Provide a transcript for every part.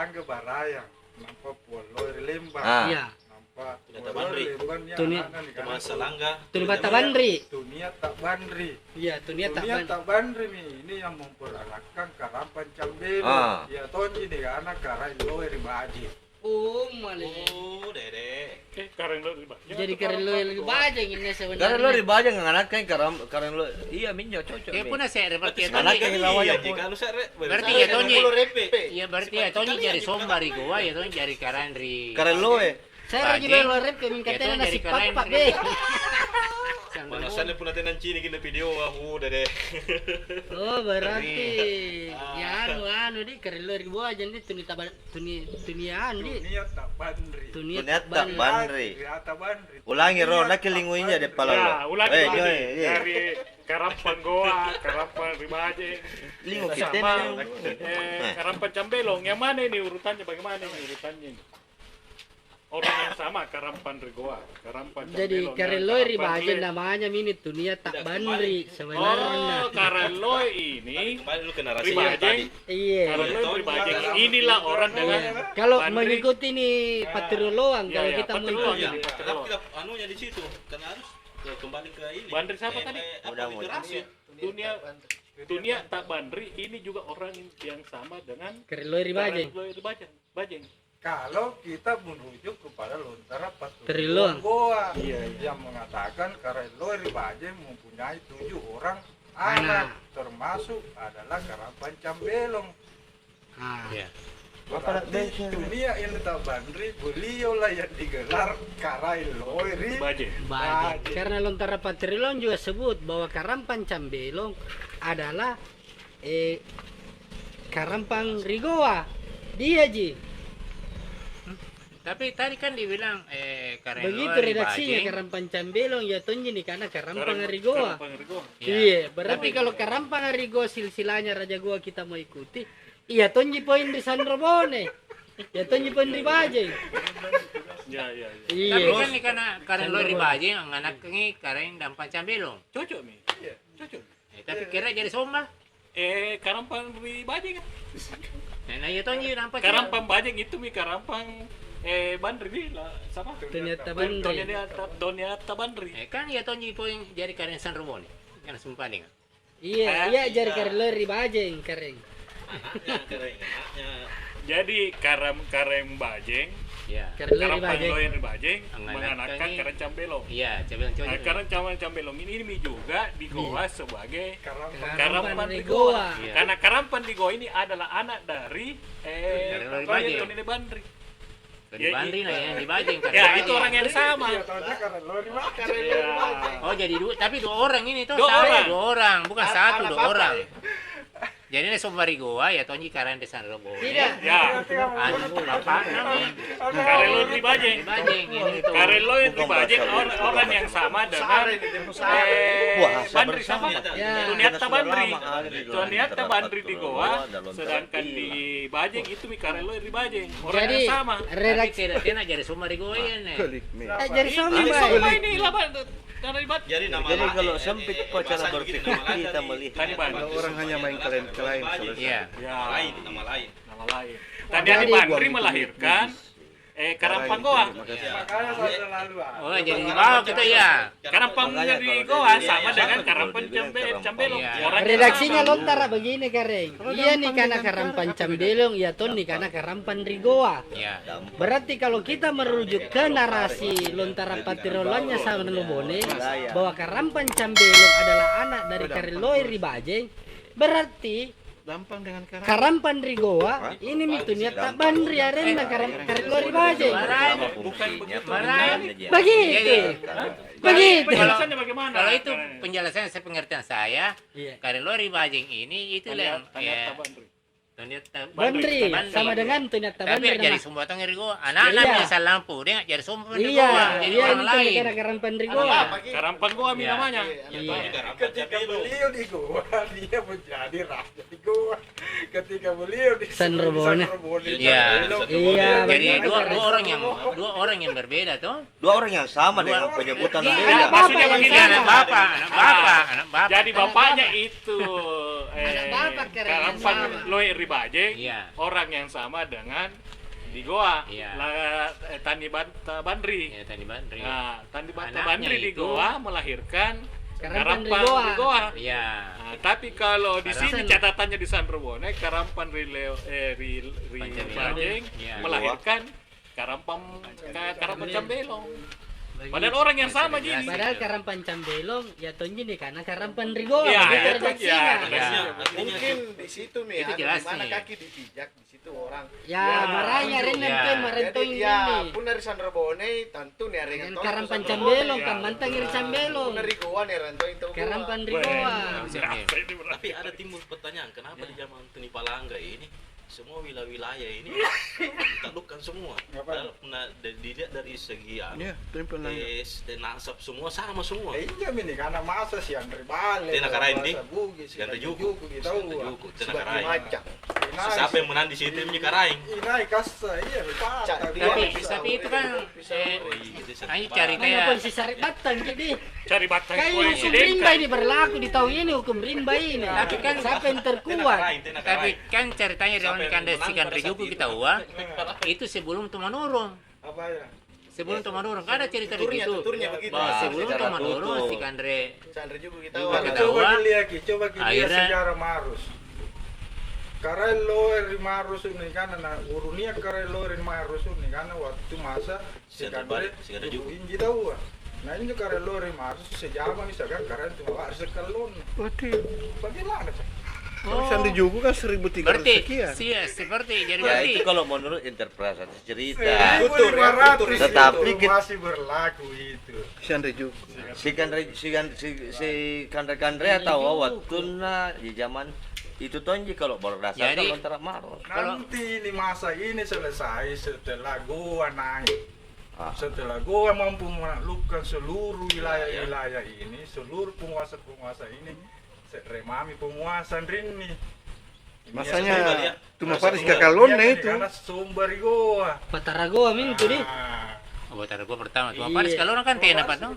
Langga Barayang, nampak Pulau Lembang. Iya. Nampak Pulau Bandri. Tunia Cuma Selangga. Tunia tak Bandri. Tunia tak Bandri. Iya, Tunia tak Tunia Bandri. tak Bandri nih, ini yang memperalakan Karampan Cambelo. Ah. Ya Tonji nih anak Karai Loe Ribaji. Oh, malah. Oh, Dede. Karen lo riba. Jadi keren lo lagi bajang ini sebenarnya. Karena lo ribajang nganak kan karena lo iya minyo cocok. Kaya pun na sir, berarti Anak Tony. yang lawan Iya, yang jika lu sere. Berarti ya Tony. Iya berarti ya Tony jari somba ri goa ya Tony jari karan ri. Karena lo Saya lagi Bajing. lo rep ke min Ya, katanya Tony nasi dari keren papak ri. deh. Manasan pun natin cini gina video aku Dede. Oh, berarti ya anu di keren lo ribu aja nih tuniaan di. Tunia tak Bandri. Tunia Tunia tak Bandri. Ya tak Bandri. Ulangi ro nak kelinguinya de pala lo. Ya, ulangi Eh, lagi. nyoy, iya. Dari Karampan Goa, Karampan Ribaje. Lingu kita Sama nih. Karampan Cambelong. Yang mana ini urutannya? Bagaimana ini urutannya ini? Orang yang sama Karampan Rigoa, Karampan Jadi Cambelong. keren lo Karampan ribaje Le. namanya ini Tunia tak Bandri sebenarnya. Oh, Kareloi ini Kembali lu ke narasi Ribaje. yang tadi. Iya. Kareloi Ribaje. Inilah orang dengan Kalau Bandri. mengikuti nih patroloang Ya, kalau ya, kita mau patroloang ikuti. ini. Tapi anunya di situ kan harus kembali ke ini. Bandri siapa tadi? Mudah-mudahan. Dunia tak Bandri ini juga orang yang sama dengan Keren lo ribaje. Kareloi Ribaje. Bajeng. Kalau kita merujuk kepada Lontara Triluang. Goa Iya, yang mengatakan Karai Loe Ribaje mempunyai 7 orang anak, termasuk adalah Karampan Cambelong. Ah. Iya. Berarti dunia yang tak Bandri, beliau lah yang digelar Karai Loe Baje. Baik. Karena Lontara Patrilon juga sebut bahwa Karampan Cambelong adalah Karampang Rigoa. Dia Ji. Tapi tadi kan dibilang karen Begitu lo ri redaksinya bajing. Karampang Cambelong ya tonji nih karena Karampang Rigoa. Karampang Rigoa. Iya, berarti Tapi- kalau Karampang Rigoa silsilahnya Raja Goa kita mau ikuti, iya tonji poin di Sandro Bone. Ya tonji poin di Bajeng. Ya, ya, ya. Tapi Iya. kan ni karena karen lo ri bajing ang anak ni karen dampan cambelong. Cocok nih. Cocok. Tapi kira jadi somba. Karampang Ribaje kan? Nah ya Tony nampak. Karampang Bajeng itu mi Karampang Bandri nih lah sama. Ternyata Bandri. Donya Bandri. Kan ya Tony po yung jari karen San Ramon. Kan sumpah nih. Iya, iya jadi karelori Bajeng kering. Anaknya keren anaknya. Jadi Karem Bajeng, Ya. Karelori Karampang Bajeng. Loyen Bajeng Menganakkan menganakkan ini- Karen Cambelong. Iya, cambelong Nah, cocok. Karen Cambelong ini juga digoa sebagai Karampan Karampan Rigoa. Rigoa. Iya. Karena Karampan Rigoa ini adalah anak dari Karelori Tony Bajeng. Bandri. Di Bandri lah ya, di Bajeng. Ya, itu orang yang sama. Iya, tahunya Karai Loe Ribaje. Ya. Oh jadi dua, tapi dua orang ini tuh. Dua sama. orang. Dua orang, bukan satu, dua apa orang. ya? Jadi ini Sombari Goa ya Tony karen de San Ramon. Tidak. Ya, Anu bapak namanya. Karelori Bajeng. Di Bajeng ini tuh. Kareloi Bukan Bajeng bahasa orang yang sama dengan Bahasa Bandri bersama. sama. Ya. Tuniata Bandri. Lama ada di dalam Tuniata terdapat Bandri di Goa, dalam sedangkan terdapat. di Bajeng itu mi Kareloi di Bajeng. Orang Jadi yang sama. Tapi redaksi tidak jadi Sombari Goa ya nih. jadi suami Ini baik. sama ini lah Pak. Dari Bajeng. Jadi nama Jadi lain, kalau sempit kok cara bahasa berpikir begini, nama lain kita dari- melihat. Tadi Bandri. Kalau orang hanya main kalian selesai. Iya. Ya, Nama lain, nama lain. nama lain. Tadi Adi Bandri melahirkan Karampang Goa. Makanya saya selalu Oh jadi di bawah kita ya. Karampang Makanya di kalau Goa dia- sama iya, dengan iya, Karampang kalau dia bilang Cambelong. Iya. Orang yang Redaksinya sama. lontara begini kering. Iya nih karena Karampan Cambelong, ya ton nih karena Karampan Rigoa. Iya. Berarti kalau kita merujuk ke narasi Lontara Patirolannya sama Bone bahwa Karampan Cambelong adalah anak dari Kareloi Ribajeng, berarti Gampang dengan Karampan Rigoa ini mitunya tak Bandri arena Kareloi Ribajeng. Bukan begitu. Begitu. Begitu. Penjelasannya bagaimana? Kalau itu penjelasan pengertian saya, Iya. karen lori bajing ini itu yang Tanya Bandri. Bandri sama dengan Tuniata Tapi Bandri jadi nama. semua tong Rigo, anak-anaknya Iya. sa lampu dia jadi semua Rigo, Iya, jadi iya orang itu lain. karena Karampan Rigoa. Karampang Goa mi Iya. namanya. Iya. Ketika beliau di Goa, dia menjadi raja di Goa. Ketika beliau di San Robone. Iya. Iya, Jadi benar. dua orang yang berbeda tuh. Dua orang yang sama dengan penyebutan Iya, beda. anak Maksudnya bapak begini, yang Anak sama. bapak, anak bapak. Jadi bapaknya itu Anak bapak keren yang Karampang sama. Loe Bajeng, Iya. orang yang sama dengan di Goa, Iya. Tani Bandri. Ya tadi Bandri. Nah, Tani Anaknya Bandri di itu- Goa melahirkan Karampan Karampan Rigoa. Rigoa. Iya. Nah, tapi kalau di sini Karampan. catatannya di Sandrobone Karampan Pancambelong. Bajeng Iya. melahirkan Karampan Cambelong. Bagi- Padahal orang yang sama gini. Padahal Karampan Cambelong ya tonji nih karena Karampan Rigoa. Iya, begitu itu redaksinya. ya. Artinya Mungkin di situ nih, Itu ada jelas di mana nih. kaki dipijak di situ orang. Ya, Ya, marahnya tunjuk. Renan Ya. tuh marentong Jadi ini. ya, pun dari Sandra Bone, tentu nih ada Dengan yang Karampan Iya. Cambelong, kan mantang iri Cambelong. Pun dari Goa nih rantau itu. Karampan Weh, Rigoa. berapa ini berapa? tapi ada timbul pertanyaan, kenapa di zaman Tuni Palangga ini semua wilayah ini ditaklukkan semua? Padahal pernah dilihat dari segi Iya, Tuni Palangga. dan nasab semua sama semua. Iya ini karena masa si Andre Bale, Dia nak karain di? Bugis, Si Andre Juku, Juku. kita Si Andre Juku, dia nak karain. Macam. Siapa yang menang di situ ini karaing? Inai kasta, iya lupa. Tapi itu kan Oh iya, itu ayo cari Mana kayak pun si Sarik Batang jadi. Cari batang Kayak kue hukum rimba ini berlaku di tahun ini hukum rimba ini. Tapi kan siapa yang Dia nak terkuat? karain, dia nak tapi karain. kan ceritanya Siapa zaman yang kan menang si kan pada Rejuku saat kita itu? uang itu sebelum Tumanurung. Apa ya? Sebelum Tumanurung kan ada cerita Tuturnya, begitu. tuturnya begitu. Bahwa Ah, sebelum secara Tumanurung tutur. si Kandre Sandra juga kita Juga orang. kita Coba Tawa. dilihat, coba dilihat Akhirnya- sejarah Marus. Karelo eri Marus ini kan na urunia karelo eri Marus ini kan waktu masa Sigara juga. inji tahu. Nah ini karelo eri Marus sejama misalkan karena itu nggak sekalon. Waduh. Bagaimana? Kalau Sandi juga kan 1.300 berarti sekian. seperti jadi Ya berarti itu kalau menurut interpretasi cerita. Betul, Tetapi itu masih berlaku itu. Sandi juga. Si Kandre atau waktu di zaman itu tonji kalau berdasarkan Jadi- antara Maros. Nanti ini masa ini selesai setelah gua naik. Ah. Setelah gua mampu menaklukkan seluruh wilayah-wilayah ini, seluruh penguasa-penguasa ini, remami penguasa rini. Masanya cuma Rasa Paris tunggal. kakalon Iya, itu. karena sumber goa. Pataragoa min tuh deh. oh tar gua pertama tuh Iya. Paris kalau orang kan tena apa tuh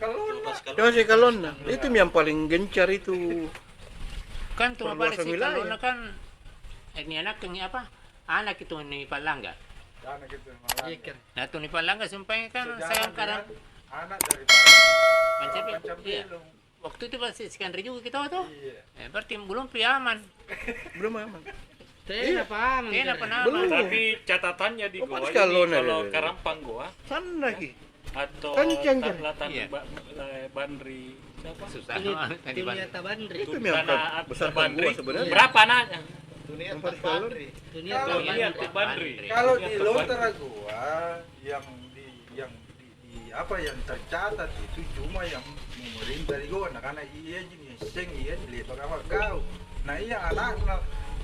Cuma si kalon itu yang paling gencar itu. kan tuh Paris Perluasan si wilayah. kalau kan ini anak yang apa anak itu nih Palangga Karena gitu. Iya kan. nah tuh nih Palangga sumpah kan saya sekarang anak dari Pancambelong iya. Waktu itu pas si Kandre juga kita tuh Iya. berarti belum piaman Belum aman. Tena paham. tena pernah Belum. Tapi catatannya di Oh, Goa Paris ini Kalon kalau ada. Karampang Goa Sana lagi. atau Kencang, kan? Latan Iya. Bandri siapa? susah Ini tadi dunia Tabandri. Itu yang Tanah besar Bandri. gua sebenarnya. Berapa anaknya? Dunia Yang Paris tak Kalon. Bandri. Dunia Kalau Iya, Tabandri. Bandri. Kalau Iya, di Bandri. Lontara gua yang di apa yang tercatat itu cuma yang pemerintah di gua, nah karena iya jenis seng iya beli bagaimana kau. Nah iya anak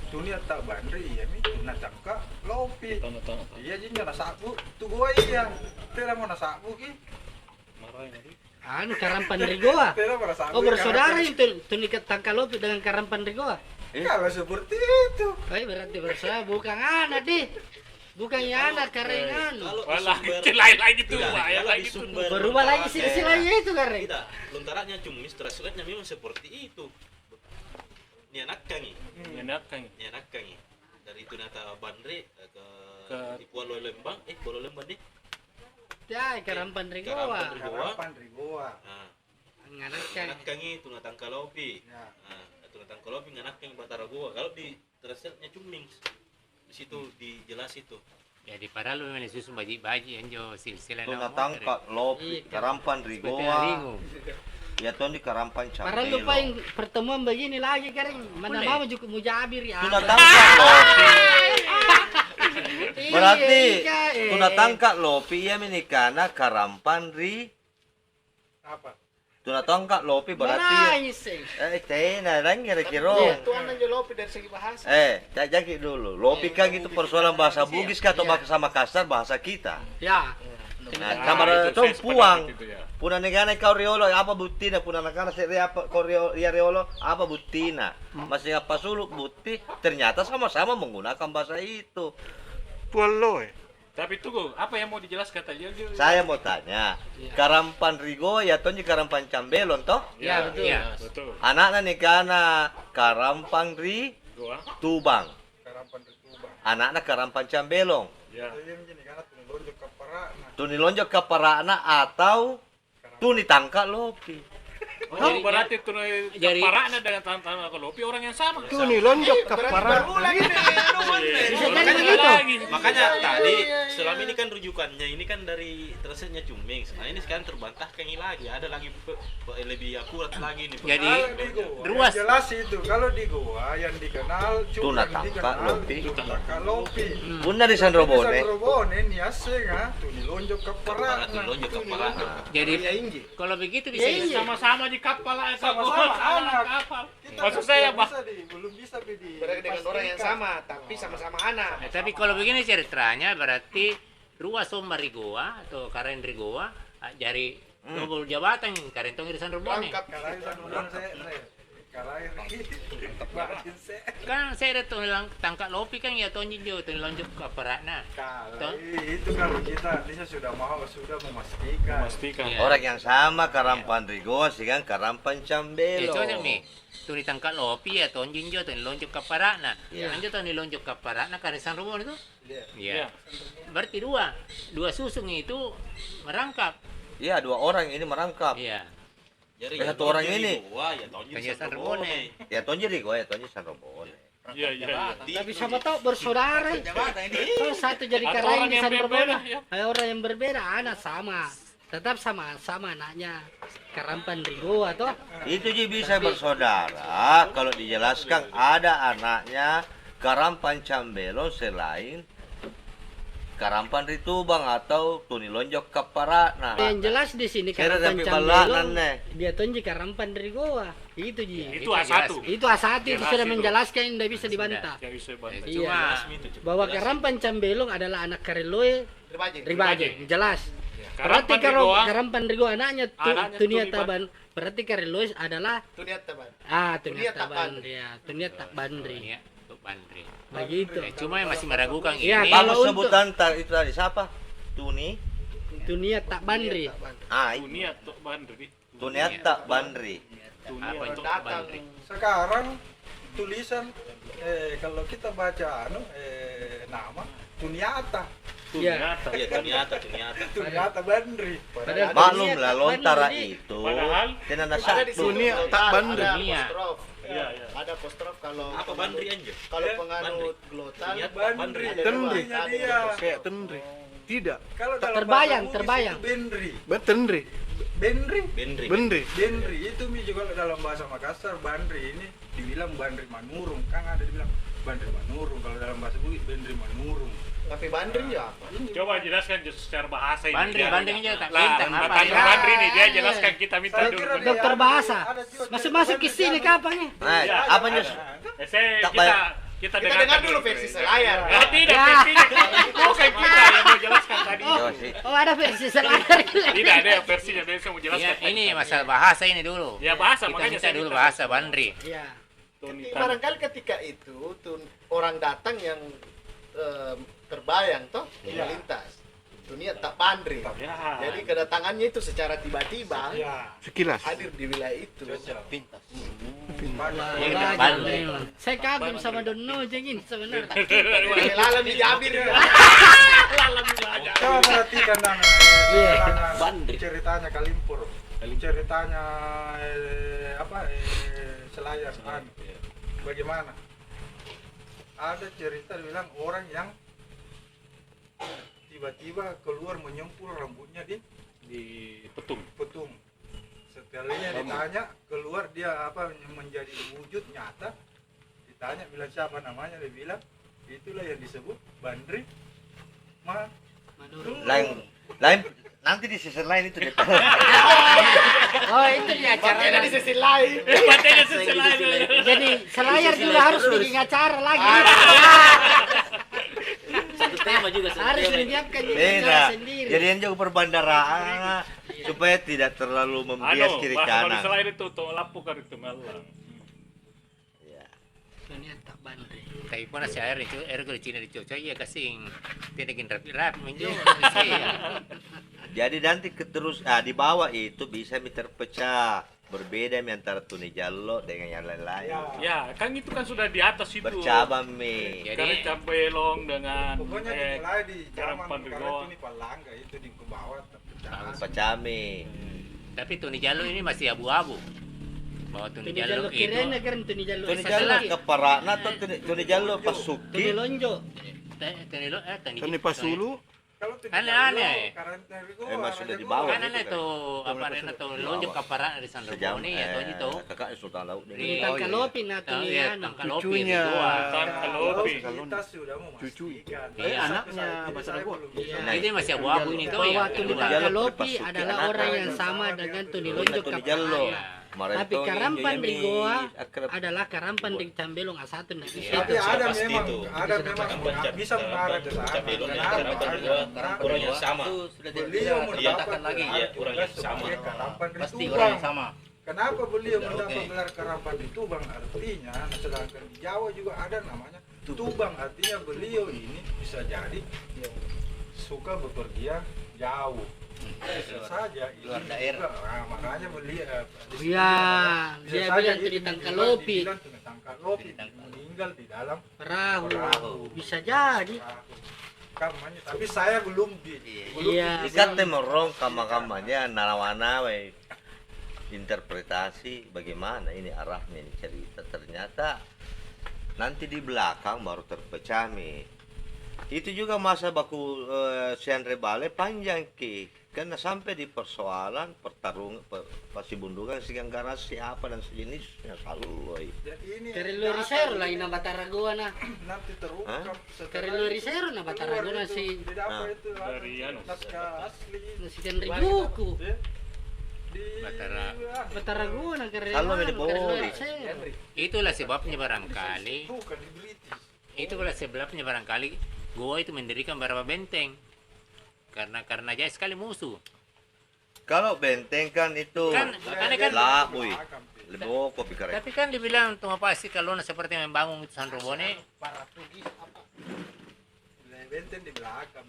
dunia tak bandri iya mi tuna tangka lopi. Tanda-tanda. Iya jenis na sabu tu gua iya. Tera mau na sabu ki. Marahin tadi. Anu Karampan Rigoa. Tera mau na sabu. Oh bersaudara itu Tunikat Tangkalopi dengan Karampan Rigoa. Kalau seperti itu. Berarti bersaudara bukan anak deh. Bukan ya anak karengan. Kalau di Walah, sumber lain lagi tuh, Tidak, Wak, ya kalau lagi di tuh. sumber Berubah lagi silsilahnya itu kareng. Tidak, lontarannya cumis translate-nya memang seperti itu. Nianakkangi, Enak kan. nianakkangi. Dari Tunata Bandri Ke- di Pulau Lembang, Pulau Lembang deh. Ya Karampan Rigoa. Karampan. Harapan Rigoa. Nah, Nganakkan. nianakkangi Tunata Kalopi. Ya. Nah, Tunata Kalopi nianakkangi Bataragoa. Kalau di translate-nya cuming. Di situ dijelas itu. jadi padahal lu memang susu baji-baji yang jo silsilah Tuna nama tangka lopi Iya. Karampan Rigoa. Ya tuh di Karampan Para lupa yang Cambelong. pertemuan begini lagi kareng. Mana Boleh. mama juga mujabir ya. Tuna tangka lopi. Berarti Iya, tuna tangka lopi ya minikana Karampan Apa? Tuna tangka lopi berarti. Menangis eh. Tena lang kira-kira. Iya. Tuan aja lopi dari segi bahasa. Jajaki dulu. Lopi kan gitu persoalan bahasa Bugis kah atau Iya. bahasa Makassar bahasa kita. Ya. Nah, Ah, kamar itu itu saya puang. sependapat itu ya. Puna negana kau riolo apa butina puna negara se apa kau ya riolo apa butina. Masih apa suluk buti ternyata sama-sama menggunakan bahasa itu. Pualo Tapi tunggu, apa yang mau dijelaskan tadi? Saya mau tanya, Iya. Karampan Rigo ya tonji Karampan Cambelong toh? Ya, betul. Iya. Betul. Anaknya negana Karampan Ri Goa. Tubang. Harapan Rigoa. anaknya Karampan Cambelong. Ya. Yang gini karena tuni lonjok ke parana. Tuni lonjok ke parana atau tuni tangka lopi. Oh, berarti itu Jadi- parana dengan tangan lopi orang yang sama. Tuh nih lonjok ke parah. Berulang ini. Bisa jadi Makanya begitu. Makanya Iya, tadi iya, iya, selama iya. ini kan rujukannya ini kan dari translate-nya Cuming. Nah ini sekarang terbantahkan ini lagi. Ada lagi lebih akurat lagi nih. Jadi, Kalau di Goa, ruas. yang jelas itu kalau di Goa yang dikenal cuma Tuna yang tangka dikenal lopi. tuna tangka lopi. Bunda di San Robone. Robone ni asing ah, tuni lonjok ke parana. Tuni lonjok ke parana. Jadi Ya Inji. kalau begitu bisa Iya. Sama-sama di kapal lah, Sama-sama anak. kapal. Kita Maksud saya, belum Pak. bisa belum bisa di Berarti dengan orang yang sama, tapi sama-sama anak. Tapi kalau begini ceritanya berarti ruas Sombari Goa atau Karen Goa jadi double jabatan Karen Tong Irisan Rebone. Lengkap. Kalau itu dulu saya kalau batin saya Kan saya ada tuh tangkap lopi kan ya tonjin jo tuh lonjok ke perakna. kalau itu kalau kita sudah memastikan. Pastikan. Iya. Orang yang sama Karampan Rigoa dengan Karampan Ya Cambelong. soalnya nih tuh ditangkap lopi ya tonjin jo tuh lonjok ke perakna. Iya. Lanjut tuh lonjok ke perakna Karisan Rebone itu. Iya. Iya. Berarti dua susung itu merangkap. Iya, 2 orang ini merangkap. Iya. Jadi Satu orang ini. Wah, ya tahun Kaya San Rebone. Ya Tonji Rigoa, ya Tonji San Robone. Iya, iya. Tapi sama tahu bersaudara. Kalau satu jadi Atau karain orang di yang San berbeda, Rebone, ya. ada orang yang berbeda, anak sama. Tetap sama anaknya. Karampan Rigo atau Itu ji bisa bersaudara kalau dijelaskan ada anaknya Karampan Cambelong selain Karampan Ritubang atau Tuni Lonjok Kaparana. yang jelas di sini Kira Karampan tapi Cambelong balanan, Nek. dia tonji Karampan Rigo. Itu ji. Itu A1. Itu A1 itu Jelas sudah itu. menjelaskan yang tidak bisa dibantah. Yang bisa bantu. Iya. Cuma Bahwa Karampan Cambelong adalah anak Kareloy Ribaje. Ribajeng, jelas. Berarti Karampan kalau Rigoa, Karampan Rigo anaknya Anaknya Tunia Tuni Taban, berarti Kareloy adalah Itu niat teman. Tunia Tunia Taban Taban. ya, Tunia Tabandri. ya untuk Bandri. Begitu. Cuma yang masih meragukan Iya, ini. kalau Bagus untuk- sebutan itu tadi siapa? Tuni. Tunia Tabandri. Ah, dunia tuh Bandri. Tuniata Bandri. Dunia Apa itu Datang. Bandri? Sekarang tulisan kalau kita baca nama Tuniata. Iya. Iya, ternyata. Tuniata Bandri. Padahal Maklum Tuniata lah lontara Bandri. itu. Padahal Tidak ada Ada di satu. sini Dunia tak bandel. Ada Dunia. apostrof. Iya, iya. Ada apostrof kalau Apa Bandri anjir? Kalau Eh, penganut glotal Tuniata Bandri. Bandri. Tendri. Namanya dia. Kayak tendri. Tidak. Kalau dalam Terbayang, bahasa Bugis terbayang. itu Bendri. Tendri. Bendri. Bendri. Bendri. Bendri itu mi juga dalam bahasa Makassar Bandri ini dibilang Bandri Manurung. Kan ada dibilang Bandri Manurung. Kalau dalam bahasa Bugis Bendri Manurung. tapi Bandri ya apa? Coba jelaskan secara bahasa ini. Bandri, Dia- Bandri aja tak Lah, bintang apa tanya ya? Bandri nih, dia jelaskan kita minta Saya dulu. kira dia Dokter ada- bahasa. ada juga Masuk ke sini Bandri. kapan nih? Nah, Iya. apa nya? Kita bayar. kita Kita dengar dulu versi selayar. Ya, tidak, Ya. versinya bukan kita yang mau jelaskan tadi. Coba sih. Oh, ada versi selayar. Tidak ada yang versinya, dia mau jelaskan. Iya, tadi. ini masalah bahasa ini dulu. Ya, bahasa, Kita makanya minta saya dulu minta. bahasa Bandri. Iya. Tony Tapi Tan. barangkali ketika itu orang datang yang terbayang toh Iya. melintas. Dunia tak Bandri. Ya. Jadi kedatangannya itu secara tiba-tiba Ya. Sekilas. hadir di wilayah itu. Cocok. Pintas. Bandri. Iya, Wah, Bandri. memang. Saya kagum sama Dono jengin sebenarnya. Lalam di Jabir. Coba perhatikan nana, Iya. ceritanya Kalimpur, ceritanya Selayar, bagaimana? Ada cerita bilang orang yang tiba-tiba keluar menyempul rambutnya di Petung. petung. Sekalinya ditanya keluar dia menjadi wujud nyata. Ditanya bilang siapa namanya, dia bilang itulah yang disebut Bandri Lain nanti di season lain itu deh. Oh, itu di acara. Makanya di sisi lain. Bacanya sesuai. Jadi selayar juga harus bikin acara lagi. Satu tema juga Harus menyiapkan juga acara Tidak. sendiri. Jadi yang jauh perbandaraan supaya tidak terlalu membias kiri Bahasa kanan. selain itu tuh lampu kan itu malam. Ya. Ternyata Bandri. Tapi pun nasi air itu air kalau Cina dicocok ya kasing tidak ingin rapi menjual. Jadi nanti terus di bawah itu bisa terpecah. berbeda mi antara tuni jallo dengan yang lain-lain. Ya, kan itu kan sudah di atas itu. Bercabang mi. Jadi- Karena cambelong dengan Pokoknya dimulai di zaman Karampan karena Rigoa. ini Palangga itu di ke bawah terpecah. Pecami. Tapi Tuni Jallo ini masih abu-abu. Bahwa Tuni Tuni Jallo Jallo itu keren kan Tuni Jallo. Tuni Satu jallo lagi. keparana atau tuni jallo Tuni pasuki. Lonjo. Tani Pasulu, Kalau Tuni Aneh-aneh. Jallo, Karantina Rigoa, Emang sudah Raja di bawah. Goa. Kan ada tuh apa ada tuh lonjok kapara di San Roboni ya tuh itu. Kakak Sultan Laut. Iya. Tuni Tangkalopi nah Tahu Tuni ya, anu. Tangkalopi Cucunya. Rigoa. Tangkalopi. Kita sudah Cucu. memastikan. Iya, anaknya Batar Goa. Nah, itu masih abu-abu ini tuh ya. Bahwa Tuni kedua. Tangkalopi Pasuki adalah anak orang lain. yang sama dengan Tuni Tuni Lonjo jallo. Kapara. Kemarin Tapi tuh Karampan Yemi Rigoa akrab. adalah Karampan di Cambelong A1 nah Iya. itu. Tapi Sudah ada pasti memang, itu. ada memang bisa mengarah ke sana. Cambelong dan Kenapa? Karampan Rigoa, orang yang sama. Beliau mendapat lagi, gelar iya, orang yang juga sama. sebagai Karampan di Pasti Tuban. orang yang sama. Kenapa beliau mendapat gelar Karampan di Tuban? Artinya, sedangkan di Jawa juga ada namanya Tubang. Artinya beliau ini bisa jadi yang suka bepergian jauh. Bisa saja ini Luar daerah. juga. Nah, makanya beliau Iya, bisa dia saja bilang ini Tuni Tangkalopi. dibilang Tuni Tangkalopi meninggal di dalam Perahu. Bisa jadi. kamarnya. Tapi saya belum Iya. Ikate merong kama-kamanya narawana we. Interpretasi bagaimana ini arahnya ini cerita, ternyata nanti di belakang baru terpecah mi. Itu juga masa baku Sian Rebale panjang ki, karena sampai di persoalan pertarungan pasibundukan siganggara siapa dan sejenisnya selalu. Jadi ini Carilo Risero lah ina Bataragoa nah. nanti terungkap setelah Carilo Risero nah Bataragoa keluar na si itu, tidak apa Ah. itu Dari anu. naskah asli na si Tenryuku. ya. Di Bataragoa na Carilo. Kalau ini Carilo boleh. Risero. Itulah sebabnya barangkali. bukan di British. Itulah sebabnya barangkali Goa itu mendirikan beberapa benteng. Karena jaya sekali musuh. Kalau benteng kan itu Kan makanya kan lah boy. Lebih kopi keren. tapi kan dibilang tuh apa sih kalau seperti yang membangun San Robone Benteng di belakang.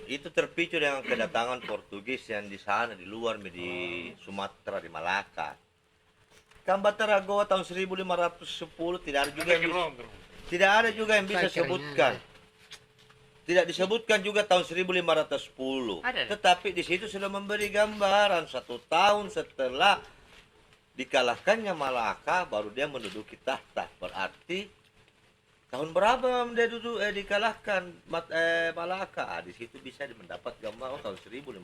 Itu terpicu dengan kedatangan Portugis yang di sana di luar di Sumatera di Malaka. Kan Bataragoa tahun 1510 tidak ada juga yang bisa, tidak ada juga yang bisa sebutkan. Tidak disebutkan juga tahun 1510. Ada. Tetapi di situ sudah memberi gambaran 1 tahun setelah dikalahkannya Malaka baru dia menduduki tahta. Berarti tahun berapa dia dikalahkan Malaka? Ah, di situ bisa mendapat gambaran tahun 1510.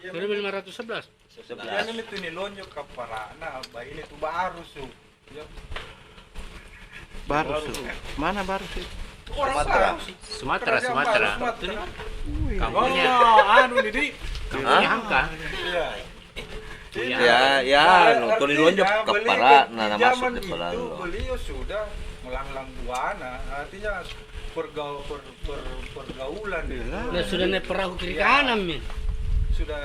1511. 11. Ini tuh nilonyo kaparana, ini tuh baru su. Ya, Barus. Mana Barus itu? orang Sumatera. baru. Sumatera Kerajaan Sumatera baru Sumatera. kampungnya Anu nih di. kampungnya Hamka Iya. Ya, Tony Lonjok kepala nah masuk zaman ke itu Solalu. beliau sudah melanglang buana, artinya pergaulan Nah sudah naik perahu kiri kanan min. sudah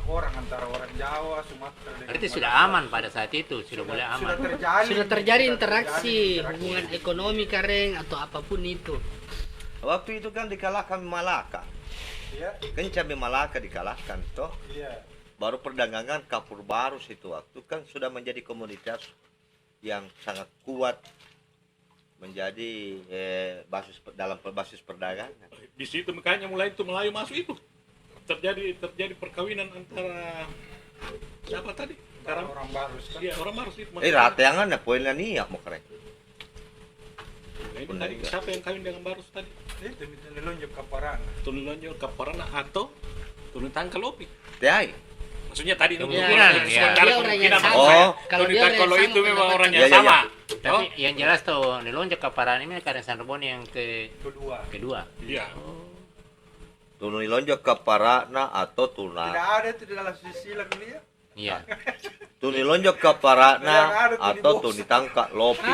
orang antara orang Jawa, Sumatera dengan berarti sudah Madura. aman pada saat itu sudah mulai aman Sudah terjadi terjadi interaksi hubungan ekonomi kareng atau apapun itu. Waktu itu kan dikalahkan Malaka. Iya, Kan Cabe Malaka dikalahkan toh. iya. Baru perdagangan Kapur Barus itu waktu kan sudah menjadi komunitas yang sangat kuat menjadi dalam basis perdagangan. Di situ makanya mulai itu Melayu masuk itu. Terjadi perkawinan antara siapa tadi? Orang baru kan. Iya, orang Marus itu. Rateangan na poinnya nih ya mau keren. Nah, ini tadi siapa yang kawin dengan Barus tadi? Itu nilonyo kaparana. Tunu Lonjo Kaparana atau Tunu Tangkalopi. Tiai. Maksudnya tadi Kemungkinan, sementara ya. Dia orang yang kemungkinan sama. Oh. Kalau Tunu dia orang yang Tangkalo sama, itu memang pendapatan orang Iya, yang iya, sama. tapi yang jelas tuh Nilonjok Kaparan ini karena San Robone yang Kedua. Iya. Tunu Lonjok Kaparana atau Tidak Tuna. ada itu di dalam silsilah dia. iya Tuni Lonjok Kaparana Yang ada tuh di atau box. Tuni Tangka Lopi.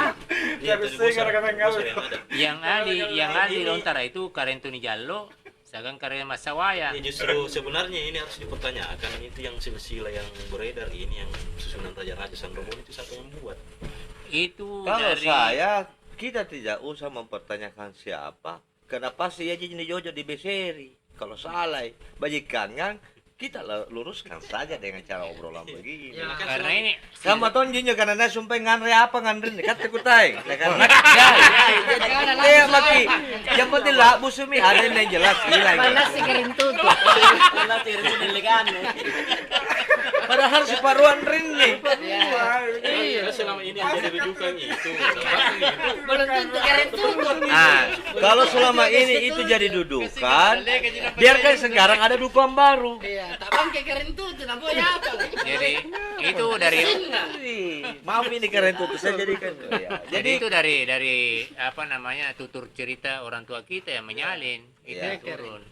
Iya, Tapi itu saya di kadang-kadang Bosa nggak- yang ada. yang ada di Lontara itu Karen Tuni Jallo Sagang karya Mas Sawaya Ya, justru sebenarnya ini harus dipertanyakan, itu yang silsilah yang beredar ini yang susunan raja-raja San Robon itu siapa yang buat? itu Kalau dari saya kita tidak usah mempertanyakan siapa. Kenapa sih ya Jini Jojo di Beseri? Kalau salah, bajikan kan kita luruskan saja dengan cara obrolan begini. Ya, Karena ini Sama tonjinya karena sumpah nganre apa nganre kata kutai. Karena ya maki. Yang penting lah busumi ada yang jelas hilang. Balas si kering tutup. Padahal si paruan rin nih. Iya, selama ini yang jadi rujukan itu. Belum tentu kering tutup. Ah, kalau selama ini itu jadi dudukan, biarkan sekarang ada dudukan baru. Iya, tak bangke kering tutup, nampak ya apa? jadi itu dari Maaf ini keren tuh saya jadikan. Ya. jadi itu dari apa namanya tutur cerita orang tua kita yang menyalin itu Iya. turun.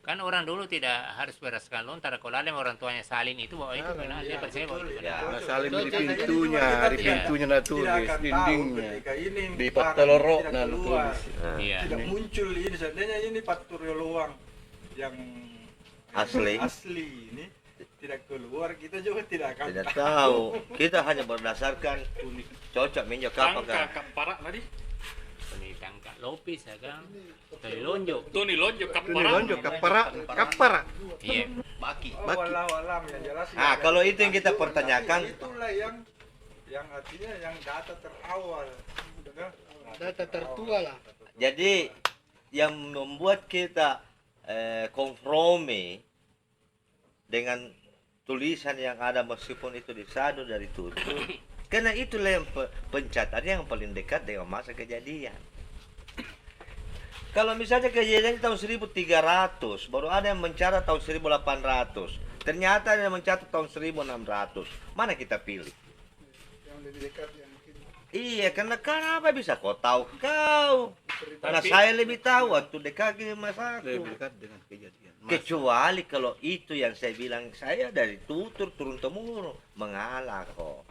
Kan orang dulu tidak harus beraskan lontar kalau ada yang orang tuanya salin itu bahwa itu benar dia percaya bahwa itu benar. Ya. Nah, salin di pintunya, di pintunya nah tulis, dindingnya. Di Di patoloro nah tulis. Iya. Tidak muncul ini seandainya ini patrio luang yang Asli. asli ini tidak keluar, kita juga tidak akan Tidak tahu. Kita hanya berdasarkan cocok minjok apa Tangka kan. kapara tadi. Ini tangkap lopis ya kan. Dari lonjok. Tuni lonjo Ini kapara. lonjok kapara. Iya. walau alam yang jelas. Ah, kalau itu yang kita pertanyakan, itulah yang artinya yang data terawal. Kan? Data tertua lah. jadi yang membuat kita kompromi dengan tulisan yang ada meskipun itu disadu dari tutur. Karena itulah yang pencatatan yang paling dekat dengan masa kejadian. Kalau misalnya kejadian tahun 1300, baru ada yang mencatat tahun 1800. Ternyata ada yang mencatat tahun 1600. Mana kita pilih? Yang lebih dekat yang mungkin. Iya, karena kenapa bisa kau tahu kau? Karena saya lebih tahu waktu dekat ke masa Lebih aku. dekat dengan kejadian. Kecuali kalau itu yang saya bilang, saya dari tutur turun temurun mengalah kok.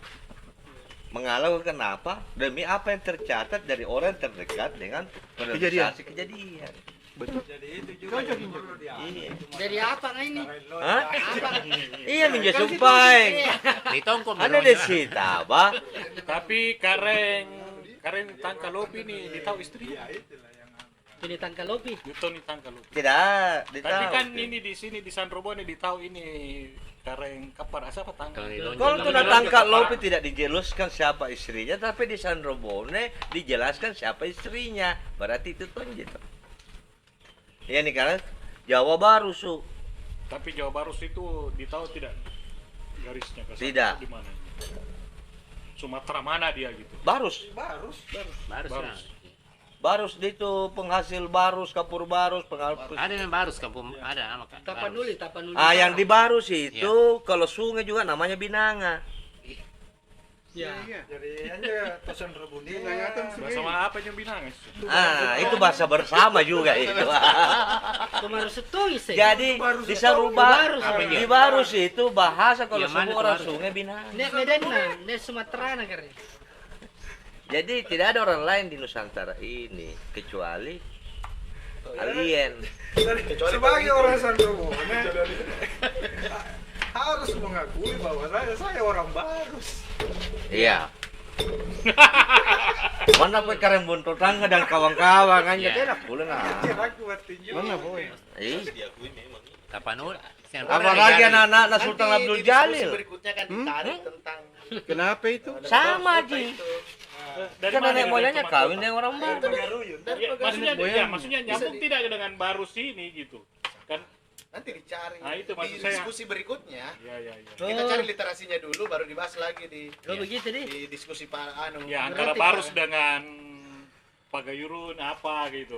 Mengalah kok kenapa? Demi apa yang tercatat dari orang terdekat dengan realisasi kejadian. Jadi itu juga yang perlu diambil. Iya. Dari apa nggak ini? Hah? Iya minja sumpah. Di tongkol Ada di situ, apa? Tapi karen tangka lopi nih ditahu istri. Ya itulah yang Ini tangka lopi. Itu nih tangka lopi. Tidak, Tapi ditahu. kan ini di sini di San Robone ditahu ini karen kapar apa tangka. Kalau sudah tangkap lopi tidak dijelaskan siapa istrinya, tapi di San Robone dijelaskan siapa istrinya. Berarti itu tonjit. Ya nih karena Jawa Baru su. Tapi Jawa Baru itu ditahu tidak garisnya ke sana, Tidak. di mana? Sumatera mana dia gitu. Barus. barus. Barus. Barus itu penghasil barus, kapur barus, penghasil. Ada yang barus kampung ada nama kan. Tapanuli. Ah, yang di Barus itu kalau sungai juga namanya Binanga. Ya. Jadi aja tosan rebuni. Sama apa yang binang? Ah, itu bahasa bersama juga itu. Kemarin setoi sih. Jadi di Saruba, Barus. di Barus itu bahasa kalau Yang mana semua itu orang Barus? sungai Binanga. Nek Medan nah, nek Sumatera nah kare. Jadi tidak ada orang lain di Nusantara ini kecuali alien. Sebagai orang Sandrobone harus mengakui bahwa saya orang Barus. Iya. Mana pun karen buntu tangga dan kawan-kawan kan Iya. jadi enak pula nah. Kira kuat tinju. Mana boy? Ih, Diakui memang. Tapanuli. apalagi anak-anak Sultan Abdul Jalil. Berikutnya kan ditarik tentang Kenapa itu? Sama Ji. Dari Kan mana nenek dia moyangnya dapat kawin Baru? dengan orang Baru. Ya, maksudnya nyambung tidak dengan baru sini gitu. Kan nanti dicari Nah, itu di maksud saya. diskusi berikutnya. ya. Kita cari literasinya dulu baru dibahas lagi di Oh begitu deh. diskusi Pak Anu. Ya antara Berarti, Barus Pak. dengan Pagayurun apa gitu.